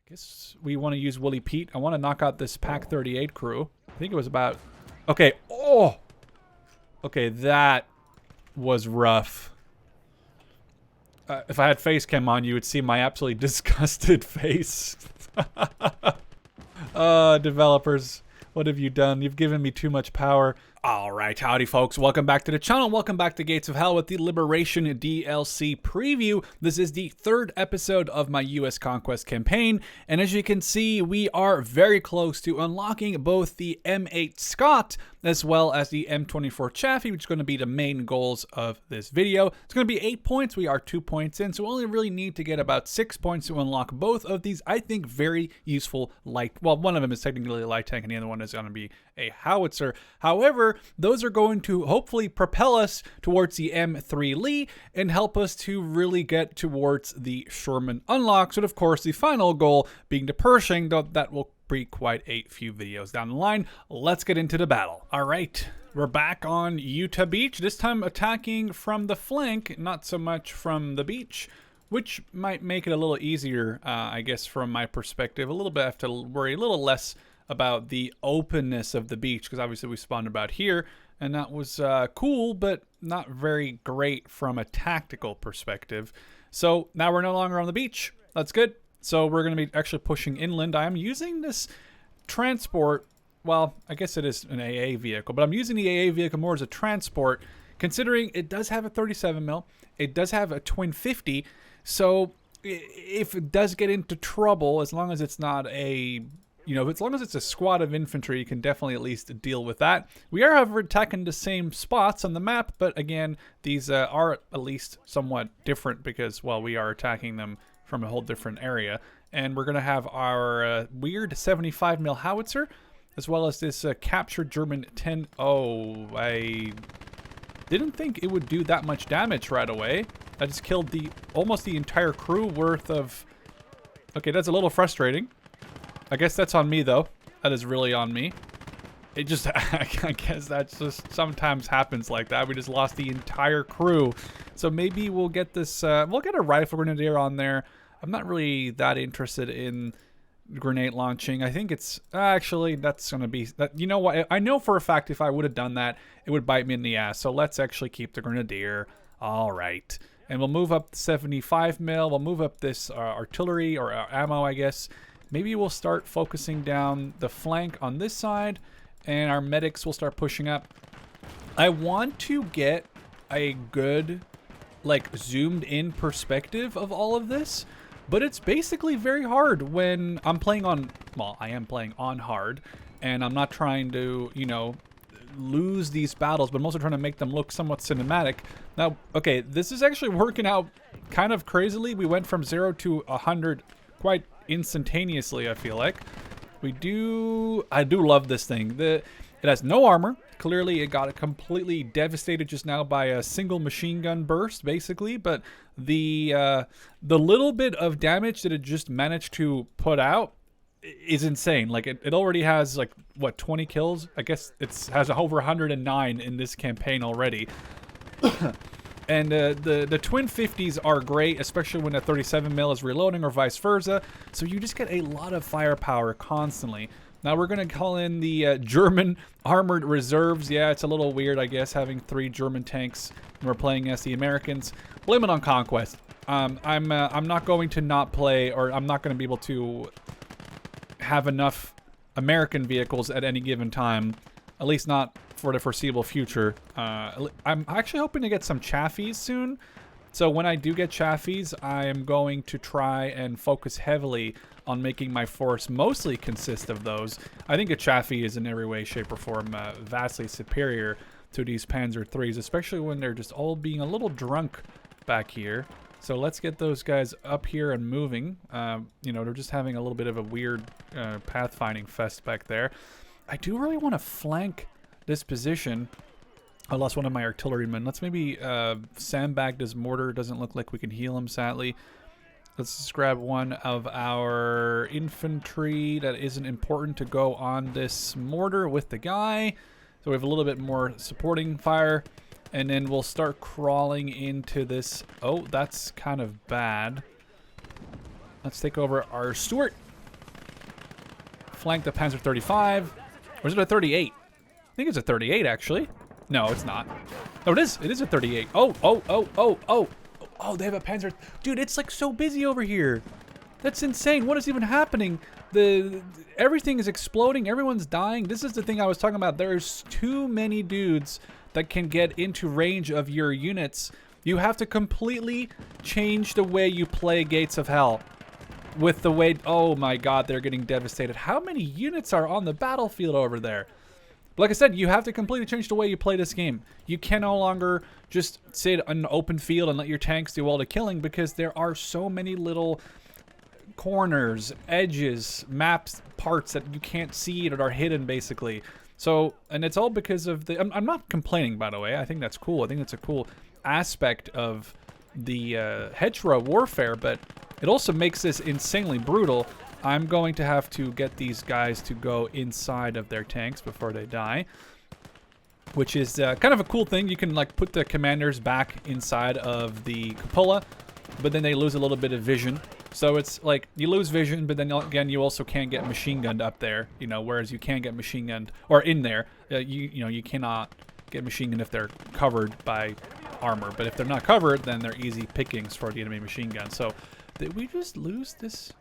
Guess we want to use Willie Pete. I want to knock out this Pack 38 crew. I think it was about... Okay. Oh! Okay, that was rough. If I had face cam on, you would see my absolutely disgusted face. Developers, what have you done? You've given me too much power. Alright, howdy folks, welcome back to the channel, welcome back to Gates of Hell with the Liberation DLC preview. This is the third episode of my US Conquest campaign, and as you can see, we are very close to unlocking both the M8 Scott as well as the M24 Chaffee, which is going to be the main goals of this video. It's going to be 8 points, we are 2 points in, so we only really need to get about 6 points to unlock both of these, I think, very useful light, well, one of them is technically a light tank and the other one is going to be a howitzer. However, those are going to hopefully propel us towards the M3 Lee and help us to really get towards the Sherman unlocks, and of course the final goal being the Pershing, though that will be quite a few videos down the line. Let's get into the battle. All right, we're back on Utah Beach, this time attacking from the flank, not so much from the beach, which might make it a little easier, I guess, from my perspective. A little bit, I have to worry a little less about the openness of the beach, because obviously we spawned about here, and that was cool, but not very great from a tactical perspective. So now we're no longer on the beach. That's good. So we're going to be actually pushing inland. I'm using this transport, well, I guess it is an AA vehicle, but I'm using the AA vehicle more as a transport, considering it does have a 37 mil, it does have a twin 50, so if it does get into trouble, as long as it's not a... You know, as long as it's a squad of infantry, you can definitely at least deal with that. We are, however, attacking the same spots on the map, but again, these are at least somewhat different because, well, we are attacking them from a whole different area. And we're going to have our weird 75 mil howitzer, as well as this captured German 10. Oh, I didn't think it would do that much damage right away. I just killed almost the entire crew worth of... Okay, that's a little frustrating. I guess that's on me, though. That is really on me. It just, I guess that just sometimes happens like that. We just lost the entire crew. So maybe we'll get this, we'll get a rifle grenadier on there. I'm not really that interested in grenade launching. I think it's, actually, that's going to be, you know what? I know for a fact if I would have done that, it would bite me in the ass. So let's actually keep the grenadier. All right. And we'll move up the 75 mil. We'll move up this artillery or ammo, I guess. Maybe we'll start focusing down the flank on this side, and our medics will start pushing up. I want to get a good, like, zoomed in perspective of all of this, but it's basically very hard when I'm playing on, well, I am playing on hard, and I'm not trying to, you know, lose these battles, but I'm also trying to make them look somewhat cinematic. Now, okay, this is actually working out kind of crazily. We went from 0 to 100 quite instantaneously, I feel like. I do love this thing. It has no armor. Clearly it got completely devastated just now by a single machine gun burst, basically, but the little bit of damage that it just managed to put out is insane. Like it already has, like, what, 20 kills? I guess it has over 109 in this campaign already. And the twin 50s are great, especially when a 37 mil is reloading or vice versa. So you just get a lot of firepower constantly. Now we're going to call in the German armored reserves. Yeah, it's a little weird, I guess, having 3 German tanks when we're playing as the Americans. Blame it on Conquest. I'm not going to not play, or I'm not going to be able to have enough American vehicles at any given time. At least not for the foreseeable future. I'm actually hoping to get some Chafees soon. So when I do get Chafees, I am going to try and focus heavily on making my force mostly consist of those. I think a Chaffee is in every way, shape, or form vastly superior to these Panzer IIIs, especially when they're just all being a little drunk back here. So let's get those guys up here and moving. You know, they're just having a little bit of a weird pathfinding fest back there. I do really want to flank this position. I lost one of my artillerymen. Let's maybe sandbag this mortar. Doesn't look like we can heal him, sadly. Let's just grab one of our infantry that isn't important to go on this mortar with the guy. So we have a little bit more supporting fire. And then we'll start crawling into this. Oh, that's kind of bad. Let's take over our Stuart. flank the Panzer 35. Or is it a 38? I think it's a 38, actually. No, it's not. Oh, it is. It is a 38. Oh, they have a Panzer. Dude, it's like so busy over here. That's insane. What is even happening? Everything is exploding. Everyone's dying. This is the thing I was talking about. There's too many dudes that can get into range of your units. You have to completely change the way you play Gates of Hell. With the way, oh my god, they're getting devastated. How many units are on the battlefield over there? Like I said, you have to completely change the way you play this game. You can no longer just sit on an open field and let your tanks do all the killing, because there are so many little corners, edges, maps, parts that you can't see that are hidden, basically. So, and it's all because of the... I'm not complaining, by the way. I think that's cool. I think that's a cool aspect of the hedgerow warfare, but it also makes this insanely brutal. I'm going to have to get these guys to go inside of their tanks before they die, which is kind of a cool thing. You can like put the commanders back inside of the cupola, but then they lose a little bit of vision. So it's like you lose vision, but then again you also can't get machine gunned up there, you know, whereas you can get machine gunned or in there. You cannot get machine gunned if they're covered by armor, but if they're not covered, then they're easy pickings for the enemy machine gun. So did we just lose this?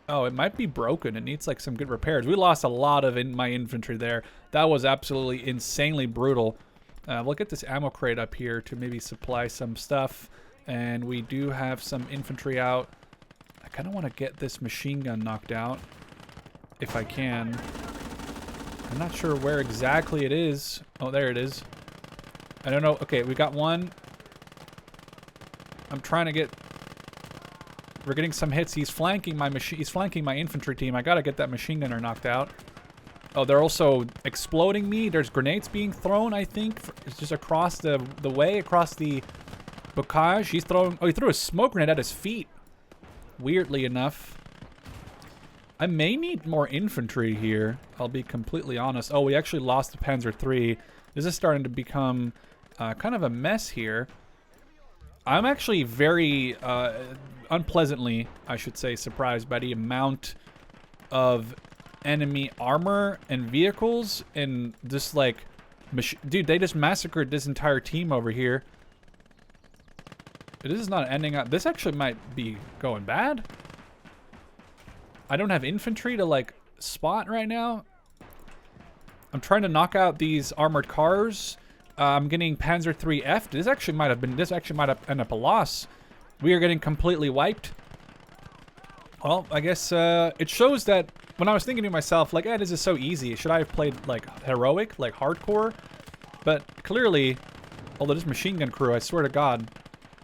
Oh, it might be broken. It needs like some good repairs. We lost a lot of my infantry there. That was absolutely insanely brutal. We'll get this ammo crate up here to maybe supply some stuff. And we do have some infantry out. I kind of want to get this machine gun knocked out if I can. I'm not sure where exactly it is. Oh, there it is. I don't know. Okay, we got one. I'm trying to get... We're getting some hits. He's flanking my He's flanking my infantry team. I gotta get that machine gunner knocked out. Oh, they're also exploding me. There's grenades being thrown, I think. It's just across the way, across the bocage. He's throwing... Oh, he threw a smoke grenade at his feet. Weirdly enough. I may need more infantry here. I'll be completely honest. Oh, we actually lost the Panzer III. This is starting to become kind of a mess here. I'm actually very unpleasantly, I should say, surprised by the amount of enemy armor and vehicles and just like... Dude, they just massacred this entire team over here. This is not ending up... This actually might be going bad. I don't have infantry to like spot right now. I'm trying to knock out these armored cars. I'm getting Panzer III F. This actually might have ended up a loss. We are getting completely wiped. Well, I guess it shows that when I was thinking to myself, like, this is so easy. Should I have played like heroic, like hardcore? But clearly, although this machine gun crew, I swear to God,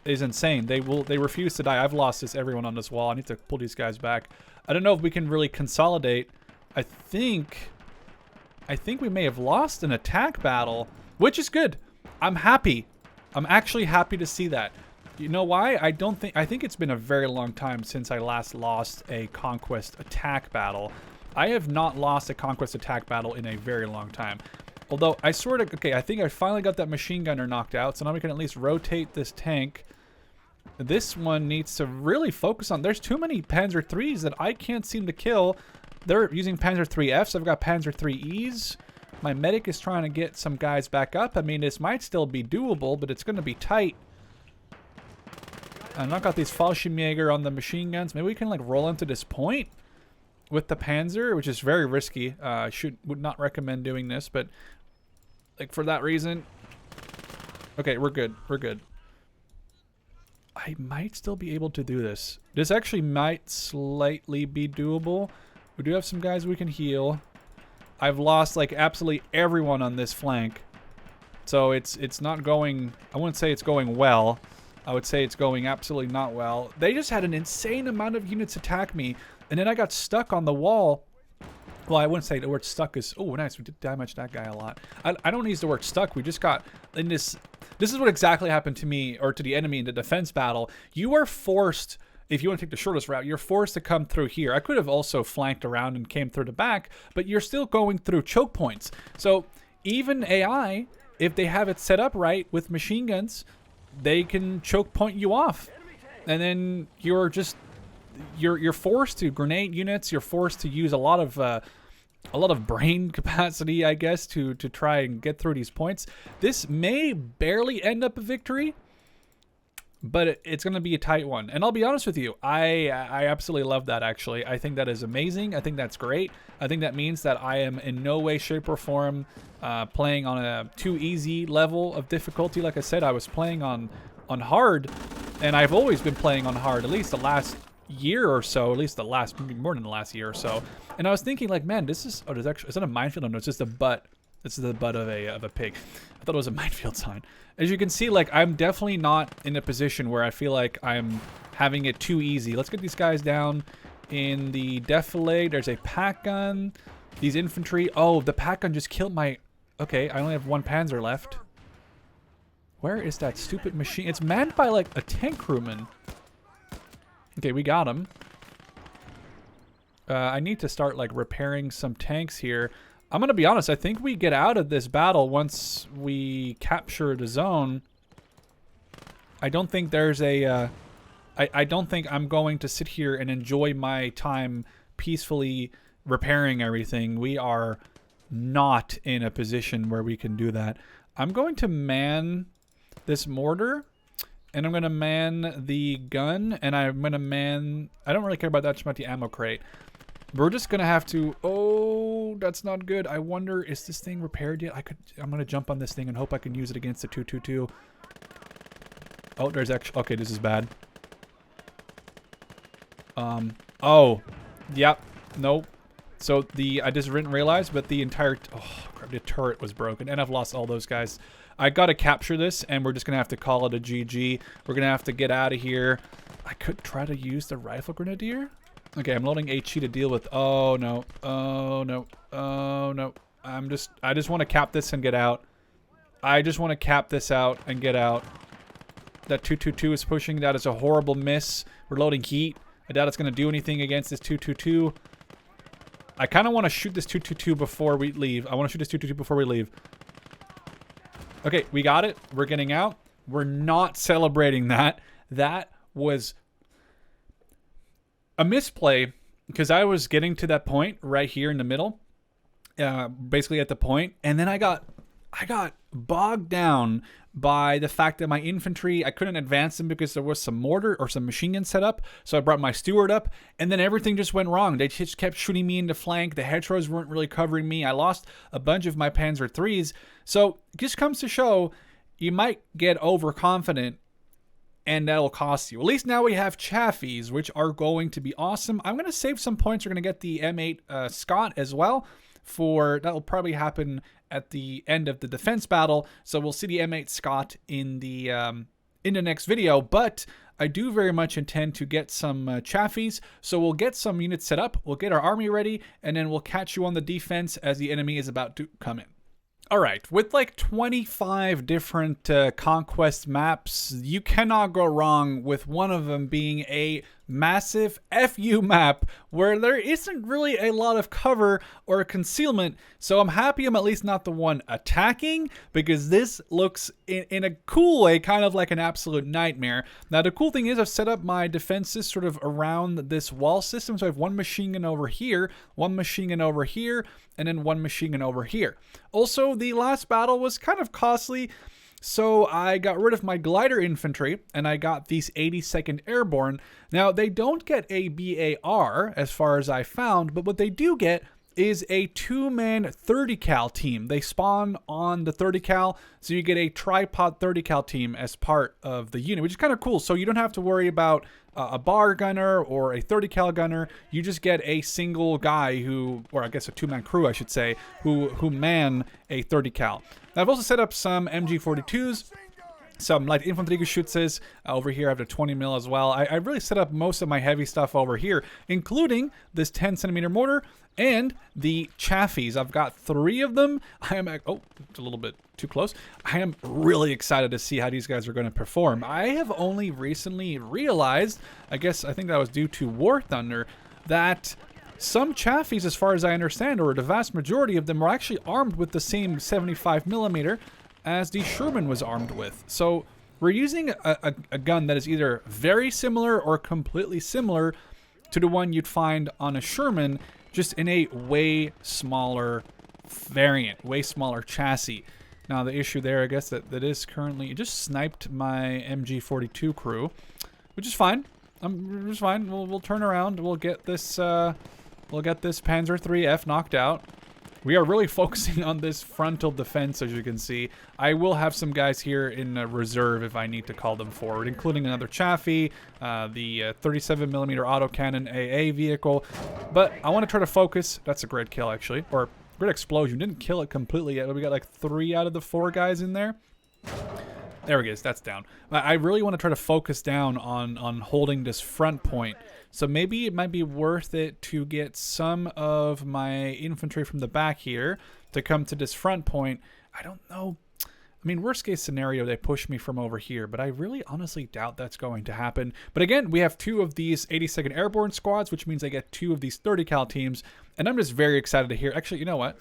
is insane. They refuse to die. I've lost everyone on this wall. I need to pull these guys back. I don't know if we can really consolidate. I think we may have lost an attack battle, which is good. I'm happy. I'm actually happy to see that. You know why? I think it's been a very long time since I last lost a Conquest attack battle. I have not lost a Conquest attack battle in a very long time. Although I sort of... Okay, I think I finally got that machine gunner knocked out, so now we can at least rotate this tank. This one needs to really focus on... There's too many Panzer IIIs that I can't seem to kill. They're using Panzer IIIFs. I've got Panzer IIIs. My medic is trying to get some guys back up. I mean, this might still be doable, but it's going to be tight. I knock out these Fallschirmjäger on the machine guns. Maybe we can like roll into this point with the Panzer, which is very risky. Would not recommend doing this, but like for that reason... Okay, we're good. We're good. I might still be able to do this. This actually might slightly be doable. We do have some guys we can heal. I've lost like absolutely everyone on this flank. So it's not going... I wouldn't say it's going well. I would say it's going absolutely not well. They just had an insane amount of units attack me. And then I got stuck on the wall. Well, I wouldn't say the word stuck is... Oh, nice. We did damage that guy a lot. I don't use the word stuck. We just got in this... This is what exactly happened to me or to the enemy in the defense battle. You are forced... If you want to take the shortest route, you're forced to come through here. I could have also flanked around and came through the back, but you're still going through choke points. So even AI, if they have it set up right with machine guns, they can choke point you off. And then you're just... you're forced to grenade units. You're forced to use a lot of brain capacity, I guess, to try and get through these points. This may barely end up a victory, but it's going to be a tight one. And I'll be honest with you, I absolutely love that, actually. I think that is amazing. I think that's great. I think that means that I am in no way, shape, or form playing on a too easy level of difficulty. Like I said, I was playing on hard, and I've always been playing on hard, at least the last year or so, at least the last, more than the last year or so. And I was thinking, like, man, this is, oh, there's actually, is that a minefield? No, it's just a butt. This is the butt of a pig. I thought it was a minefield sign. As you can see, like, I'm definitely not in a position where I feel like I'm having it too easy. Let's get these guys down in the defilade. There's a pack gun. These infantry. Oh, the pack gun just killed my... Okay, I only have one Panzer left. Where is that stupid machine? It's manned by, like, a tank crewman. Okay, we got him. I need to start, like, repairing some tanks here. I'm going to be honest, I think we get out of this battle once we capture the zone. I don't think there's a... I don't think I'm going to sit here and enjoy my time peacefully repairing everything. We are not in a position where we can do that. I'm going to man this mortar, and I'm going to man the gun, and I'm going to man... I don't really care about that much about the ammo crate. We're just going to have to... Oh, that's not good. I wonder, is this thing repaired yet? I'm going to jump on this thing and hope I can use it against the 222. Oh, there's actually... Okay, this is bad. Oh. Yep. Nope. So I just didn't realize, but the entire... Oh, crap, the turret was broken, and I've lost all those guys. I got to capture this, and we're just going to have to call it a GG. We're going to have to get out of here. I could try to use the rifle grenadier. Okay, I'm loading HE to deal with... Oh, no. Oh, no. Oh, no. I just want to cap this and get out. I just want to cap this out and get out. That 222 is pushing. That is a horrible miss. We're loading heat. I doubt it's going to do anything against this 222. I kind of want to shoot this 222 before we leave. I want to shoot this 222 before we leave. Okay, we got it. We're getting out. We're not celebrating that. That was a misplay because I was getting to that point right here in the middle, basically at the point, and then I got bogged down by the fact that my infantry, I couldn't advance them because there was some mortar or some machine gun set up. So I brought my steward up, and then everything just went wrong. They just kept shooting me in the flank. The hedgerows weren't really covering me. I lost a bunch of my Panzer IIIs. So it just comes to show you might get overconfident, and that'll cost you. At least now we have Chaffies, which are going to be awesome. I'm going to save some points. We're going to get the M8 Scott as well. That'll probably happen at the end of the defense battle. So we'll see the M8 Scott in the next video. But I do very much intend to get some Chaffies. So we'll get some units set up. We'll get our army ready. And then we'll catch you on the defense as the enemy is about to come in. All right, with like 25 different conquest maps, you cannot go wrong with one of them being a massive FU map where there isn't really a lot of cover or concealment. So I'm happy I'm at least not the one attacking, because this looks in a cool way kind of like an absolute nightmare. Now the cool thing is I've set up my defenses sort of around this wall system. So I have one machine gun over here, one machine gun over here, and then one machine gun over here. Also, the last battle was kind of costly, so I got rid of my glider infantry, and I got these 82nd Airborne. Now, they don't get a BAR, as far as I found, but what they do get is a two-man 30 cal team. They spawn on the 30 cal, so you get a tripod 30 cal team as part of the unit, which is kind of cool. So you don't have to worry about a bar gunner or a 30 cal gunner. You just get a single guy who, or I guess a two-man crew, I should say, who man a 30 cal. Now, I've also set up some MG42s, some light infantry Geschützes. Over here I have the 20 mil as well. I really set up most of my heavy stuff over here, including this 10 centimeter mortar and the Chaffies. I've got 3 of them. Oh, it's a little bit too close. I am really excited to see how these guys are going to perform. I have only recently realized, I think that was due to War Thunder, that some Chaffies, as far as I understand, or the vast majority of them, are actually armed with the same 75 millimeter as the Sherman was armed with. So we're using a gun that is either very similar or completely similar to the one you'd find on a Sherman, just in a way smaller variant, way smaller chassis. Now the issue there, I guess, that is currently, it just sniped my MG42 crew, which is fine. It's fine. We'll turn around. We'll get this Panzer IIIF knocked out. We are really focusing on this frontal defense, as you can see. I will have some guys here in reserve if I need to call them forward, including another Chaffee, the 37mm autocannon AA vehicle. But I want to try to focus. That's a great kill, actually. Or great explosion. Didn't kill it completely yet, but we got like 3 out of the 4 guys in there. There we go. That's down. I really want to try to focus down on holding this front point. So maybe it might be worth it to get some of my infantry from the back here to come to this front point. I don't know. I mean, worst case scenario, they push me from over here, but I really honestly doubt that's going to happen. But again, we have 2 of these 82nd Airborne squads, which means I get 2 of these 30 cal teams. And I'm just very excited to hear. Actually, you know what?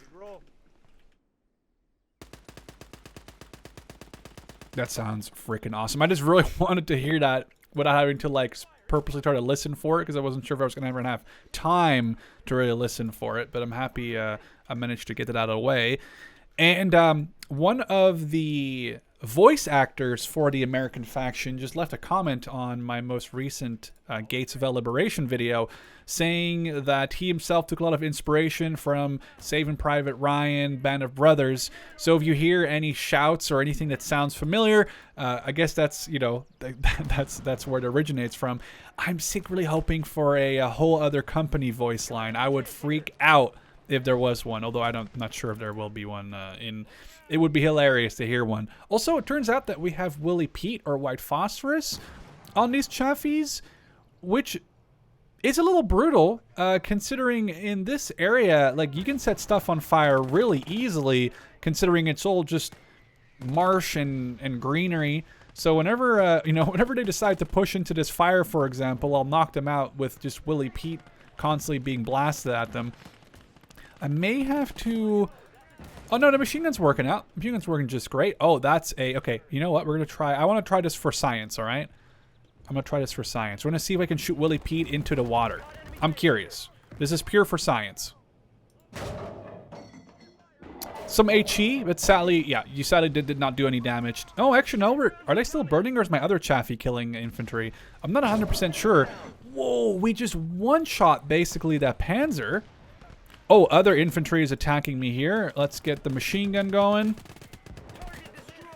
That sounds freaking awesome. I just really wanted to hear that without having to like purposely try to listen for it, because I wasn't sure if I was going to ever have time to really listen for it. But I'm happy I managed to get that out of the way. And one of the voice actors for the American faction just left a comment on my most recent Gates of Hell Liberation video, saying that he himself took a lot of inspiration from Saving Private Ryan, Band of Brothers. So if you hear any shouts or anything that sounds familiar, I guess that's, you know, that's where it originates from. I'm secretly hoping for a whole other company voice line. I would freak out if there was one, although I'm not sure if there will be one it would be hilarious to hear one. Also, it turns out that we have Willie Pete or White Phosphorus on these Chaffies, which is a little brutal, considering in this area, like, you can set stuff on fire really easily, considering it's all just marsh and greenery. So whenever, whenever they decide to push into this fire, for example, I'll knock them out with just Willie Pete constantly being blasted at them. I may have to... Oh, no, the machine gun's working out. Machine gun's working just great. Oh, that's a... Okay, you know what? We're going to try... I want to try this for science, all right? I'm going to try this for science. We're going to see if I can shoot Willie Pete into the water. I'm curious. This is pure for science. Some HE, but sadly... Yeah, you sadly did not do any damage. Oh, actually, no. Are they still burning, or is my other Chaffee killing infantry? I'm not 100% sure. Whoa, we just one-shot, basically, that Panzer. Oh, other infantry is attacking me here. Let's get the machine gun going.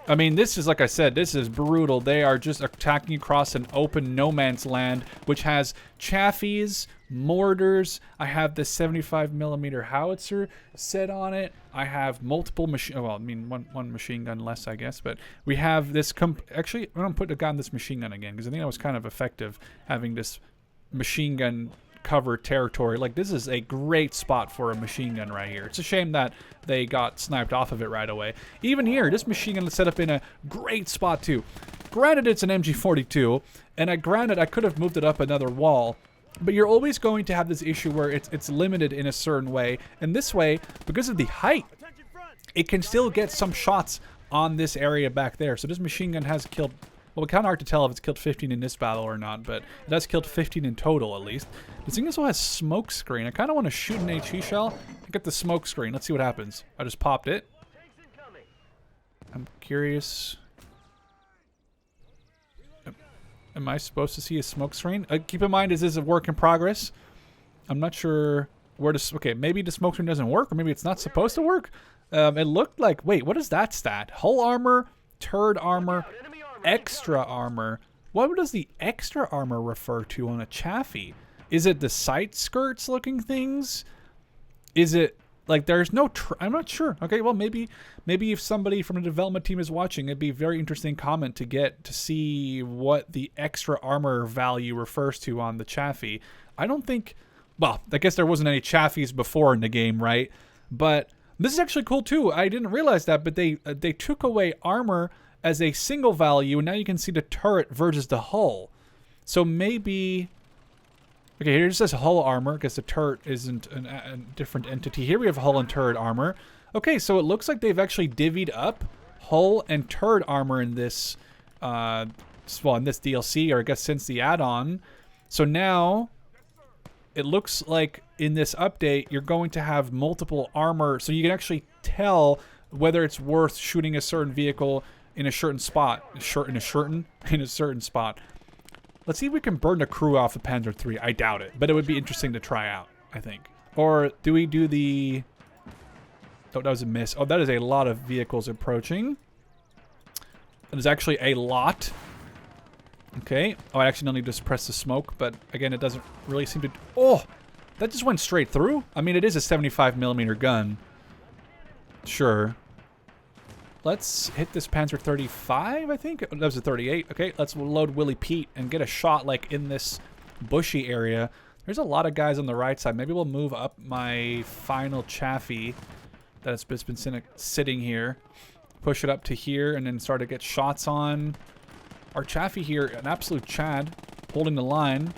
I mean, this is, like I said, this is brutal. They are just attacking across an open no man's land, which has Chaffies, mortars. I have the 75mm howitzer set on it. I have multiple one machine gun less, I guess. But we have this... Actually, I'm going to put a gun on this machine gun again, because I think that was kind of effective, having this machine gun cover territory. Like, this is a great spot for a machine gun right here. It's a shame that they got sniped off of it right away. Even here, this machine gun is set up in a great spot too. Granted, it's an MG42, and granted, I could have moved it up another wall, but you're always going to have this issue where it's limited in a certain way, and this way, because of the height, it can still get some shots on this area back there. So this machine gun has killed... Well, it's kind of hard to tell if it's killed 15 in this battle or not, but it has killed 15 in total, at least. This thing also has smoke screen. I kind of want to shoot an HE shell. Get the smoke screen. Let's see what happens. I just popped it. I'm curious. Am I supposed to see a smoke screen? Keep in mind, this is a work in progress. I'm not sure where to... Okay, maybe the smoke screen doesn't work, or maybe it's not supposed to work. It looked like... Wait, what is that stat? Hull armor, turret armor... Extra armor. What does the extra armor refer to on a Chaffee? Is it the sight skirts looking things? Is it like there's no... I'm not sure. Okay, well, maybe if somebody from the development team is watching, it'd be a very interesting comment to get to see what the extra armor value refers to on the Chaffee. I don't think... Well, I guess there wasn't any Chaffies before in the game, right? But this is actually cool too. I didn't realize that, but they took away armor as a single value, and now you can see the turret versus the hull. So maybe... Okay, here it says hull armor, because the turret isn't a different entity. Here we have hull and turret armor. Okay, so it looks like they've actually divvied up hull and turret armor in this, in this DLC, or I guess since the add-on. So now, it looks like in this update, you're going to have multiple armor, so you can actually tell whether it's worth shooting a certain vehicle in a certain spot. In a certain spot. Let's see if we can burn the crew off of Panzer III. I doubt it, but it would be interesting to try out, I think. Or do we do the... Oh, that was a miss. Oh, that is a lot of vehicles approaching. That is actually a lot. Okay. Oh, I actually don't need to suppress the smoke, but again, it doesn't really seem to... Oh! That just went straight through? I mean, it is a 75mm gun. Sure. Let's hit this Panzer 35, I think? That was a 38. Okay, let's load Willie Pete and get a shot, like, in this bushy area. There's a lot of guys on the right side. Maybe we'll move up my final Chaffee that's been sitting here. Push it up to here and then start to get shots on. Our Chaffee here, an absolute Chad, holding the line.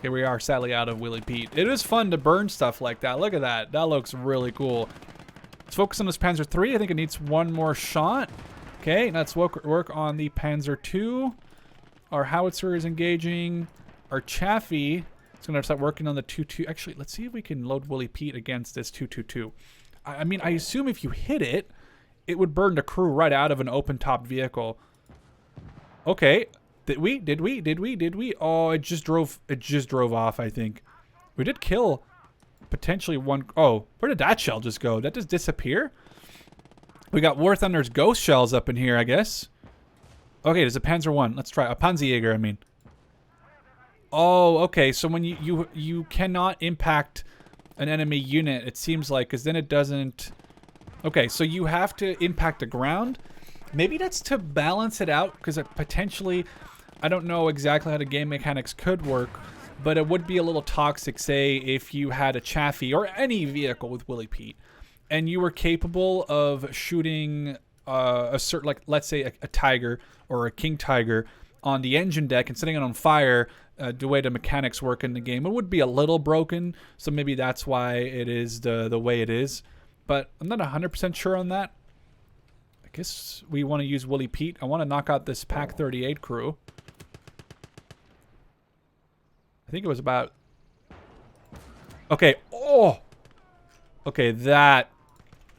Here we are, sadly out of Willie Pete. It is fun to burn stuff like that. Look at that. That looks really cool. Let's focus on this Panzer III. I think it needs one more shot. Okay, let's work on the Panzer II. Our howitzer is engaging. Our Chaffee is going to start working on the 2-2. Actually, let's see if we can load Willie Pete against this 2-2-2. I mean, I assume if you hit it, it would burn the crew right out of an open-top vehicle. Okay. Did we? Oh, it just drove off, I think. We did kill potentially one. Oh, where did that shell just go? That just disappear? We got War Thunder's ghost shells up in here, I guess. Okay, there's a Panzer I. Let's try a Panzerjäger, I mean. Oh, okay. So when you cannot impact an enemy unit, it seems like, because then it doesn't... Okay, so you have to impact the ground. Maybe that's to balance it out, because it potentially... I don't know exactly how the game mechanics could work, but it would be a little toxic, say, if you had a Chaffee or any vehicle with Willie Pete, and you were capable of shooting a certain, like, let's say a Tiger or a King Tiger on the engine deck and setting it on fire. The way the mechanics work in the game, it would be a little broken, so maybe that's why it is the way it is. But I'm not 100% sure on that. I guess we want to use Willie Pete. I want to knock out this Pack 38 crew. I think it was about... Okay. Oh! Okay, that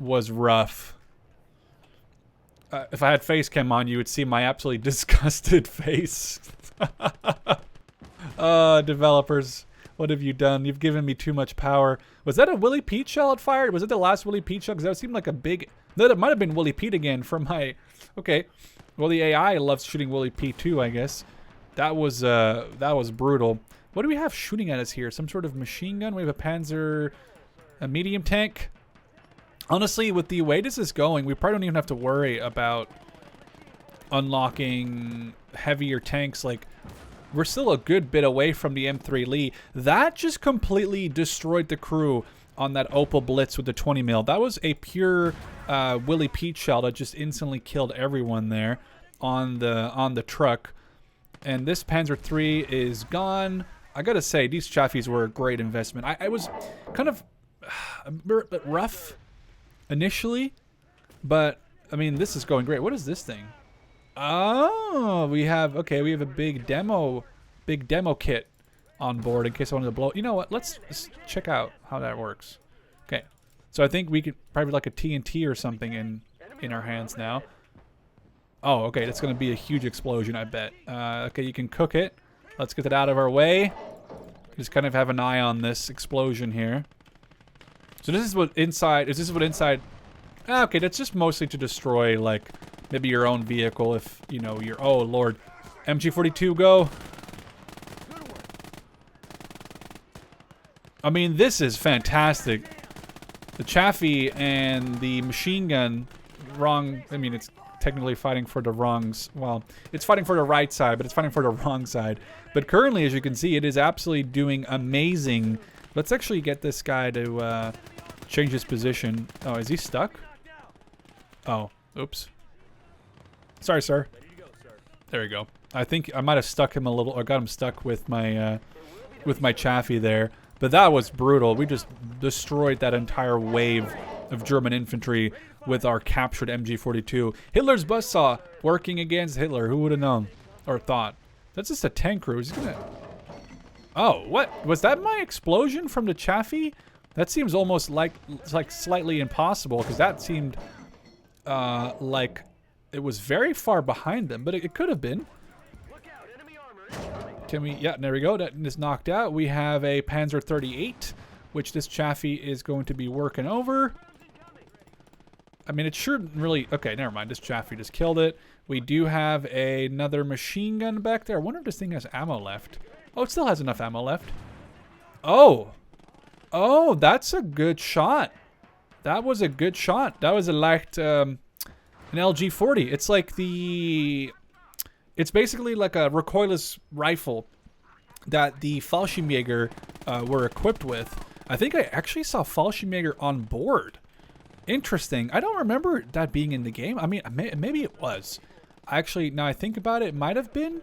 was rough. If I had face cam on, you would see my absolutely disgusted face. Developers, what have you done? You've given me too much power. Was that a Willie Pete shell it fired? Was it the last Willie Pete shell? Because that seemed like a big... No, it might have been Willie Pete again from my... Okay. Well, the AI loves shooting Willie Pete too, I guess. That was brutal. What do we have shooting at us here? Some sort of machine gun? We have a Panzer... A medium tank? Honestly, with the way this is going, we probably don't even have to worry about unlocking heavier tanks. Like, we're still a good bit away from the M3 Lee. That just completely destroyed the crew on that Opel Blitz with the 20 mil. That was a pure Willie Pete shell that just instantly killed everyone there on the truck. And this Panzer III is gone. I gotta say, these Chaffies were a great investment. I was kind of a bit rough initially, but I mean, this is going great. What is this thing? Oh, we have a big demo kit on board in case I wanted to blow. You know what? Let's check out how that works. Okay, so I think we could probably like a TNT or something in our hands now. Oh, okay, that's gonna be a huge explosion, I bet. Okay, you can cook it. Let's get it out of our way. Just kind of have an eye on this explosion here. So this is what inside. Is this what inside? Ah, okay, that's just mostly to destroy, like, maybe your own vehicle if, you know, you're... Oh, Lord. MG42, go. I mean, this is fantastic. The Chaffee and the machine gun, wrong... I mean, it's technically fighting for the wrongs. Well, it's fighting for the right side, but it's fighting for the wrong side. But currently, as you can see, it is absolutely doing amazing. Let's actually get this guy to change his position. Oh, is he stuck? Oh, oops. Sorry, sir. There we go. I think I might have stuck him a little, or got him stuck with my Chaffee there. But that was brutal. We just destroyed that entire wave of German infantry with our captured MG42. Hitler's buzzsaw working against Hitler. Who would have known or thought? That's just a tank crew. He's gonna... Oh, what? Was that my explosion from the Chaffee? That seems almost like slightly impossible, because that seemed like it was very far behind them, but it could have been. Can we? Yeah, there we go. That is knocked out. We have a Panzer 38, which this Chaffee is going to be working over. I mean, it shouldn't really... Okay, never mind. This Chaffee just killed it. We do have another machine gun back there. I wonder if this thing has ammo left. Oh, it still has enough ammo left. Oh. Oh, that's a good shot. That was a good shot. That was a light... an LG-40. It's like the... It's basically like a recoilless rifle that the Fallschirmjäger were equipped with. I think I actually saw Fallschirmjäger on board. Interesting. I don't remember that being in the game. I mean, maybe it was. Actually, now I think about it, it might have been.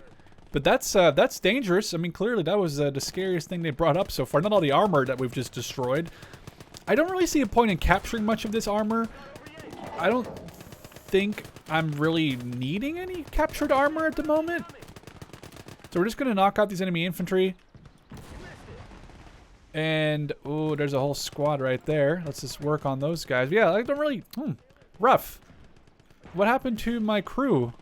But that's dangerous. I mean, clearly that was the scariest thing they brought up so far. Not all the armor that we've just destroyed. I don't really see a point in capturing much of this armor. I don't think I'm really needing any captured armor at the moment. So we're just going to knock out these enemy infantry. And, oh, there's a whole squad right there. Let's just work on those guys. Yeah, I don't really... rough. What happened to my crew?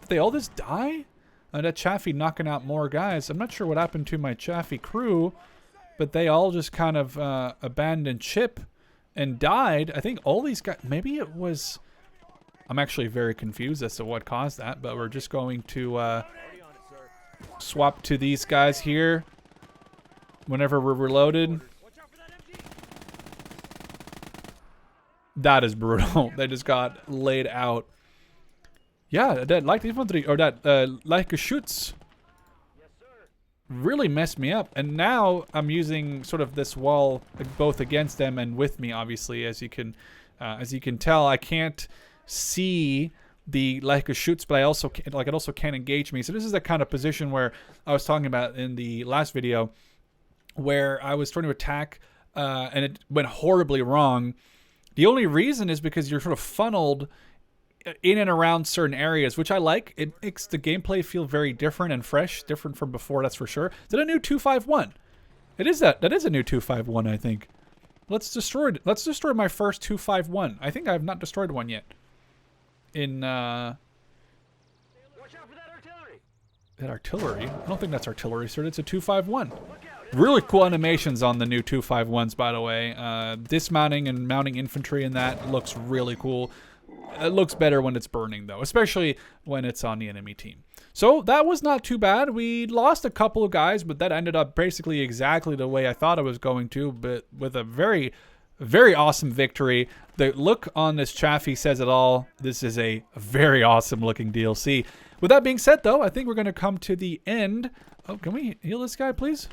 Did they all just die? That Chaffee knocking out more guys. I'm not sure what happened to my Chaffee crew, but they all just kind of abandoned ship and died. I think all these guys... Maybe it was... I'm actually very confused as to what caused that, but we're just going to swap to these guys here whenever we're reloaded. That is brutal. They just got laid out. Yeah, that light infantry, or that light Geschütz really messed me up. And now I'm using sort of this wall both against them and with me, obviously. As you can tell, I can't see the Leica shoots, but I also can't, like, it also can't engage me. So this is the kind of position where I was talking about in the last video, where I was trying to attack and it went horribly wrong. The only reason is because you're sort of funneled in and around certain areas, which I like. It makes the gameplay feel very different and fresh, different from before, that's for sure. Is it a new 251? It is that is a new 251, I think. Let's destroy my first 251. I think I have not destroyed one yet. In watch out for that artillery. That artillery? I don't think that's artillery, sir. It's a 251. Really cool animations on the new 251s, by the way. Dismounting and mounting infantry in that looks really cool. It looks better when it's burning, though, especially when it's on the enemy team. So that was not too bad. We lost a couple of guys, but that ended up basically exactly the way I thought it was going to, but with a very, very awesome victory. The look on this Chaffee says it all. This is a very awesome looking DLC. With that being said, though, I think we're going to come to the end. Oh, can we heal this guy, please?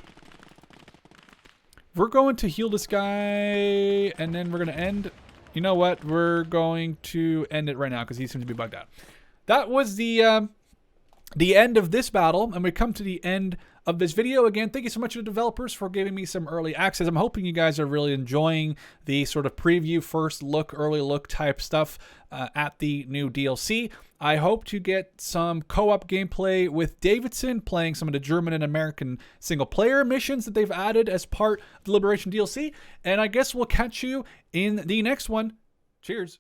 We're going to heal this guy, and then we're going to end. You know what? We're going to end it right now because he seems to be bugged out. That was the end of this battle, and we come to the end of this video. Again, thank you so much to the developers for giving me some early access. I'm hoping you guys are really enjoying the sort of preview, first look, early look type stuff at the new DLC. I hope to get some co-op gameplay with Davidson, playing some of the German and American single-player missions that they've added as part of the Liberation DLC. And I guess we'll catch you in the next one. Cheers.